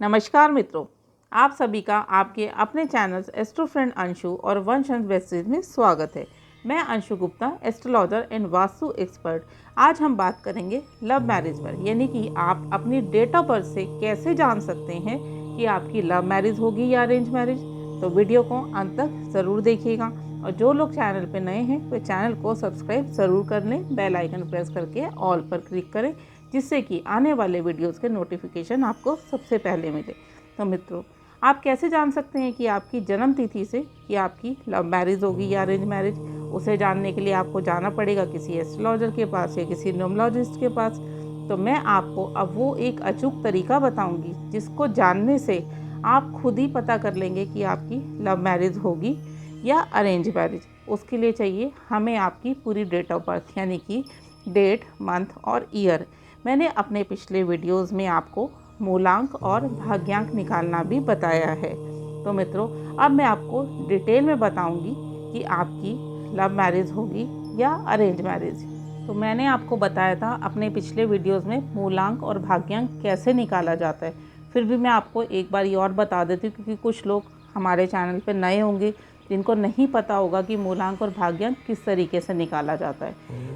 नमस्कार मित्रों, आप सभी का आपके अपने चैनल्स एस्ट्रो फ्रेंड अंशु और वंश अंश बेस्टीज में स्वागत है। मैं Anshu Gupta, astrologer and vastu expert. आज हम बात करेंगे लव मैरिज पर, यानी कि आप अपनी डेट ऑफ बर्थ से कैसे जान सकते हैं कि आपकी लव मैरिज होगी या अरेंज मैरिज। तो वीडियो को अंत तक ज़रूर देखिएगा और जो लोग चैनल पर नए हैं वे चैनल को सब्सक्राइब ज़रूर कर लें, बेल आइकन प्रेस करके ऑल पर क्लिक करें, जिससे कि आने वाले वीडियोस के नोटिफिकेशन आपको सबसे पहले मिले। तो मित्रों, आप कैसे जान सकते हैं कि आपकी जन्म तिथि से कि आपकी लव मैरिज होगी या अरेंज मैरिज। उसे जानने के लिए आपको जाना पड़ेगा किसी एस्ट्रोलॉजर के पास या किसी न्यूमरोलॉजिस्ट के पास। तो मैं आपको अब वो एक अचूक तरीका बताऊंगी जिसको जानने से आप खुद ही पता कर लेंगे कि आपकी लव मैरिज होगी या अरेंज मैरिज। उसके लिए चाहिए हमें आपकी पूरी डेट ऑफ बर्थ, यानी कि डेट, मंथ और ईयर। मैंने अपने पिछले वीडियोस में आपको मूलांक और भाग्यांक निकालना भी बताया है। तो मित्रों, अब मैं आपको डिटेल में बताऊंगी कि आपकी लव मैरिज होगी या अरेंज मैरिज। तो मैंने आपको बताया था अपने पिछले वीडियोस में मूलांक और भाग्यांक कैसे निकाला जाता है। फिर भी मैं आपको एक बार ये और बता देती हूँ, क्योंकि कुछ लोग हमारे चैनल पर नए होंगे जिनको नहीं पता होगा कि मूलांक और भाग्यांक किस तरीके से निकाला जाता है।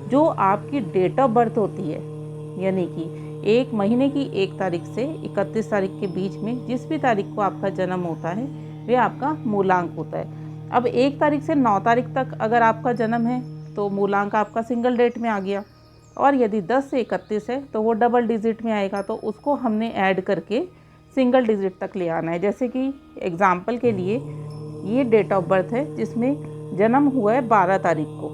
जो आपकी डेट ऑफ बर्थ होती है, यानी कि एक महीने की 1 तारीख से 31 तारीख के बीच में जिस भी तारीख को आपका जन्म होता है वे आपका मूलांक होता है। अब 1 तारीख से 9 तारीख तक अगर आपका जन्म है तो मूलांक आपका सिंगल डेट में आ गया, और यदि 10 से 31 है तो वो डबल डिजिट में आएगा, तो उसको हमने ऐड करके सिंगल डिजिट तक ले आना है। जैसे कि एग्जाम्पल के लिए ये डेट ऑफ बर्थ है जिसमें जन्म हुआ है 12 तारीख को,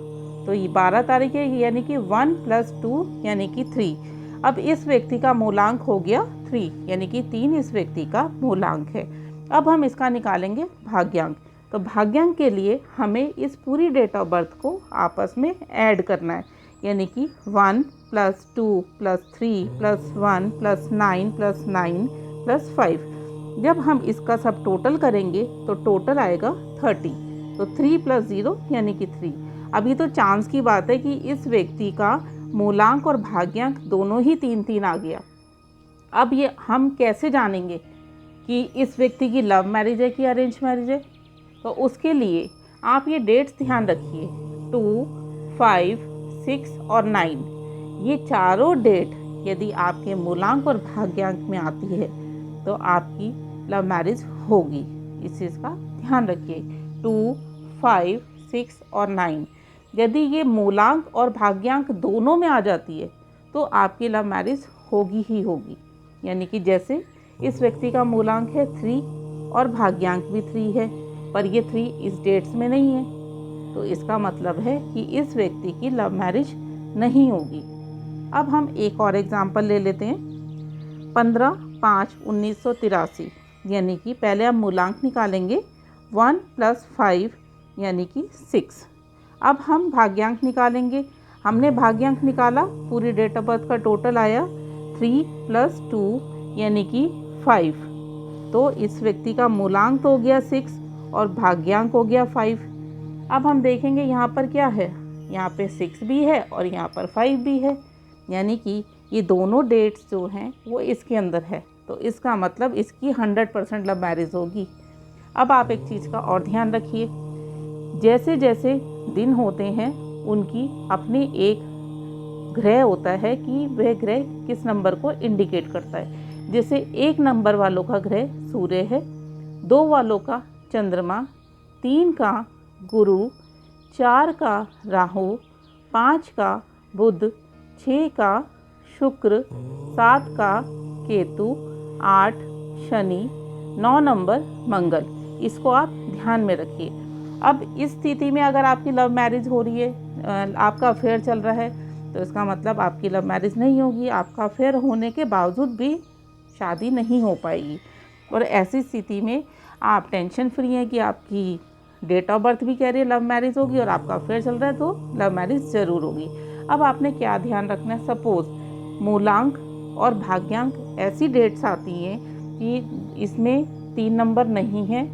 तो ये 12 तारीख है, यानी कि 1 + 2 यानी कि 3। अब इस व्यक्ति का मूलांक हो गया 3, यानी कि 3 इस व्यक्ति का मूलांक है। अब हम इसका निकालेंगे भाग्यांक। तो भाग्यांक के लिए हमें इस पूरी डेट ऑफ बर्थ को आपस में ऐड करना है, यानी कि 1 + 2 + 3 + 1 + 9 + 9 + 5। जब हम इसका सब टोटल करेंगे तो टोटल आएगा 30। तो 3 + 0 यानी कि 3। अभी तो चांस की बात है कि इस व्यक्ति का मूलांक और भाग्यांक दोनों ही 3-3 आ गया। अब ये हम कैसे जानेंगे कि इस व्यक्ति की लव मैरिज है कि अरेंज मैरिज है। तो उसके लिए आप ये डेट्स ध्यान रखिए, 2, 5, 6 और 9। ये चारों डेट यदि आपके मूलांक और भाग्यांक में आती है तो आपकी लव मैरिज होगी। इस चीज़ का ध्यान रखिए। 2, 5, 6 और 9 यदि ये मूलांक और भाग्यांक दोनों में आ जाती है तो आपकी लव मैरिज होगी ही होगी। यानी कि जैसे इस व्यक्ति का मूलांक है 3 और भाग्यांक भी 3 है, पर ये 3 इस डेट्स में नहीं है, तो इसका मतलब है कि इस व्यक्ति की लव मैरिज नहीं होगी। अब हम एक और एग्जाम्पल ले लेते हैं। 15/5/1983, यानी कि पहले हम मूलांक निकालेंगे 1 + 5 यानी कि 6। अब हम भाग्यांक निकालेंगे। हमने भाग्यांक निकाला, पूरी डेट ऑफ बर्थ का टोटल आया 3 + 2 यानी कि 5। तो इस व्यक्ति का मूलांक तो हो गया 6 और भाग्यांक हो गया 5। अब हम देखेंगे यहाँ पर क्या है, यहाँ पे 6 भी है और यहाँ पर 5 भी है, यानी कि ये दोनों डेट्स जो हैं वो इसके अंदर है, तो इसका मतलब इसकी 100% लव मैरिज होगी। अब आप एक चीज़ का और ध्यान रखिए, जैसे जैसे दिन होते हैं उनकी अपनी एक ग्रह होता है कि वह ग्रह किस नंबर को इंडिकेट करता है। जैसे 1 नंबर वालों का ग्रह सूर्य है, 2 वालों का चंद्रमा, 3 का गुरु, 4 का राहु, 5 का बुध, 6 का शुक्र, 7 का केतु, 8 शनि, 9 नंबर मंगल। इसको आप ध्यान में रखिए। अब इस स्थिति में अगर आपकी लव मैरिज हो रही है, आपका अफेयर चल रहा है, तो इसका मतलब आपकी लव मैरिज नहीं होगी। आपका अफेयर होने के बावजूद भी शादी नहीं हो पाएगी। और ऐसी स्थिति में आप टेंशन फ्री हैं कि आपकी डेट ऑफ बर्थ भी कह रही है लव मैरिज होगी और आपका अफेयर चल रहा है तो लव मैरिज ज़रूर होगी। अब आपने क्या ध्यान रखना है, सपोज़ मूलांक और भाग्यांक ऐसी डेट्स आती हैं कि इसमें 3 नंबर नहीं है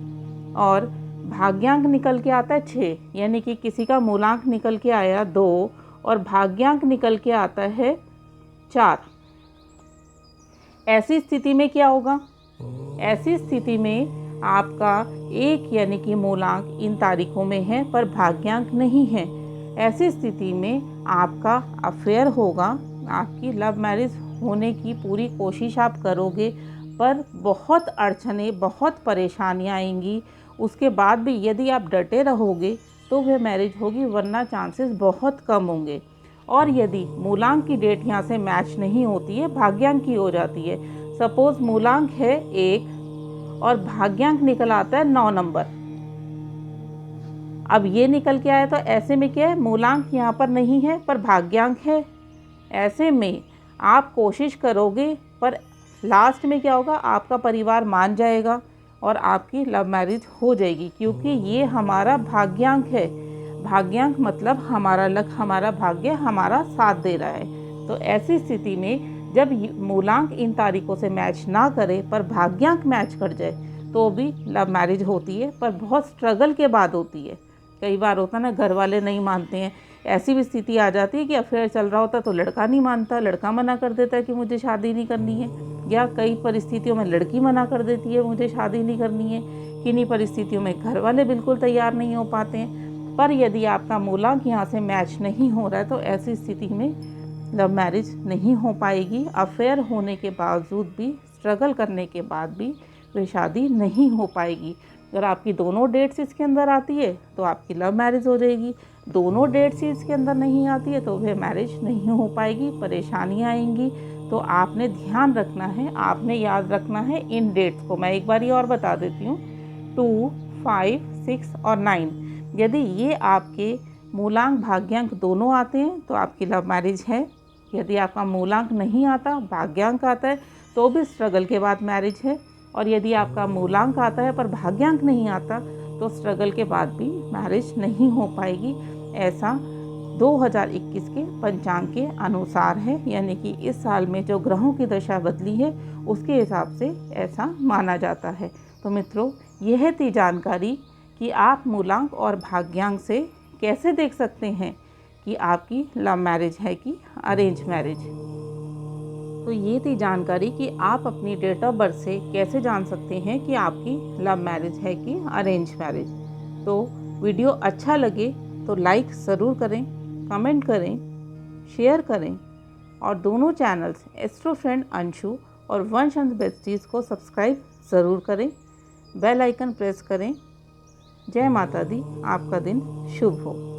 और भाग्यांक निकल के आता है 6, यानी कि किसी का मूलांक निकल के आया 2 और भाग्यांक निकल के आता है 4। ऐसी स्थिति में क्या होगा, ऐसी स्थिति में आपका एक यानी कि मूलांक इन तारीखों में है पर भाग्यांक नहीं है। ऐसी स्थिति में आपका अफेयर होगा, आपकी लव मैरिज होने की पूरी कोशिश आप करोगे, पर बहुत अड़चनें, बहुत परेशानियाँ आएंगी। उसके बाद भी यदि आप डटे रहोगे तो वह मैरिज होगी, वरना चांसेस बहुत कम होंगे। और यदि मूलांक की डेट यहाँ से मैच नहीं होती है, भाग्यांक की हो जाती है। सपोज मूलांक है 1 और भाग्यांक निकल आता है 9 नंबर। अब ये निकल के आया तो ऐसे में क्या है, मूलांक यहाँ पर नहीं है पर भाग्यांक है। ऐसे में आप कोशिश करोगे पर लास्ट में क्या होगा, आपका परिवार मान जाएगा और आपकी लव मैरिज हो जाएगी, क्योंकि ये हमारा भाग्यांक है। भाग्यांक मतलब हमारा लक, हमारा भाग्य हमारा साथ दे रहा है। तो ऐसी स्थिति में जब मूलांक इन तारीखों से मैच ना करे पर भाग्यांक मैच कर जाए तो भी लव मैरिज होती है, पर बहुत स्ट्रगल के बाद होती है। कई बार होता है ना, घर वाले नहीं मानते हैं। ऐसी भी स्थिति आ जाती है कि अफेयर चल रहा होता तो लड़का नहीं मानता, लड़का मना कर देता है कि मुझे शादी नहीं करनी है, या कई परिस्थितियों में लड़की मना कर देती है मुझे शादी नहीं करनी है। किन्हीं परिस्थितियों में घर वाले बिल्कुल तैयार नहीं हो पाते हैं। पर यदि आपका मूलांक यहाँ से मैच नहीं हो रहा है तो ऐसी स्थिति में लव मैरिज नहीं हो पाएगी। अफेयर होने के बावजूद भी, स्ट्रगल करने के बाद भी वह शादी नहीं हो पाएगी। अगर आपकी दोनों डेट्स इसके अंदर आती है तो आपकी लव मैरिज हो जाएगी। दोनों डेट्स इसके अंदर नहीं आती है तो वह मैरिज नहीं हो पाएगी, परेशानियाँ आएंगी। तो आपने ध्यान रखना है, आपने याद रखना है इन डेट्स को। मैं एक बार और बता देती हूँ, 2, 5, 6 और 9। यदि ये आपके मूलांक भाग्यांक दोनों आते हैं तो आपकी लव मैरिज है। यदि आपका मूलांक नहीं आता, भाग्यांक आता है, तो भी स्ट्रगल के बाद मैरिज है। और यदि आपका मूलांक आता है पर भाग्यांक नहीं आता तो स्ट्रगल के बाद भी मैरिज नहीं हो पाएगी। ऐसा 2021 के पंचांग के अनुसार है, यानी कि इस साल में जो ग्रहों की दशा बदली है उसके हिसाब से ऐसा माना जाता है। तो मित्रों, यह थी जानकारी कि आप मूलांक और भाग्यांक से कैसे देख सकते हैं कि आपकी लव मैरिज है कि अरेंज मैरिज। तो ये थी जानकारी कि आप अपनी डेट ऑफ बर्थ से कैसे जान सकते हैं कि आपकी लव मैरिज है कि अरेंज मैरिज। तो वीडियो अच्छा लगे तो लाइक ज़रूर करें, कमेंट करें, शेयर करें और दोनों चैनल्स एस्ट्रो फ्रेंड अंशु और वंश अंश बेस्टीज को सब्सक्राइब ज़रूर करें, बेल आइकन प्रेस करें। जय माता दी, आपका दिन शुभ हो।